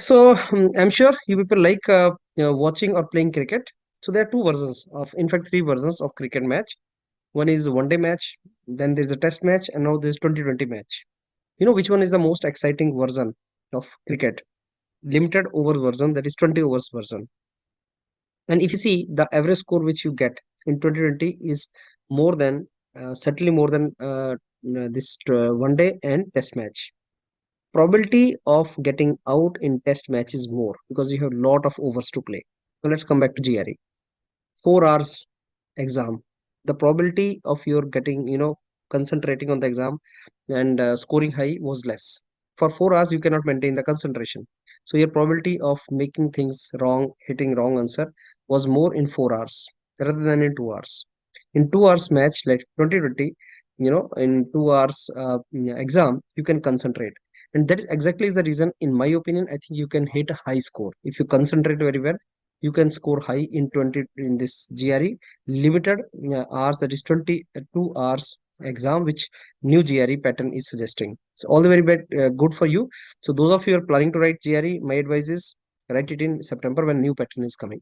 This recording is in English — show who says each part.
Speaker 1: So I'm sure you people like watching or playing cricket. So there are two versions of, in fact, three versions of cricket match. One is one day match, then there's a test match, and now there's 2020 match. You know which one is the most exciting version of cricket? Limited over version, that is 20 overs version. And if you see the average score which you get in 2020 is more than certainly more than this one day and test match. Probability of getting out in test match is more because you have a lot of overs to play. So let's come back to GRE. 4 hours exam. The probability of your getting, concentrating on the exam and scoring high was less. For 4 hours, you cannot maintain the concentration. So your probability of making things wrong, hitting wrong answer was more in 4 hours rather than in 2 hours. In 2 hours match, like 2020, in 2 hours exam, you can concentrate. And that exactly is the reason, in my opinion, I think you can hit a high score. If you concentrate very well, you can score high in 20 in this GRE limited hours, that is 22 hours exam, which new GRE pattern is suggesting. So all the very bad, good for you. So those of you who are planning to write GRE, my advice is write it in September when new pattern is coming.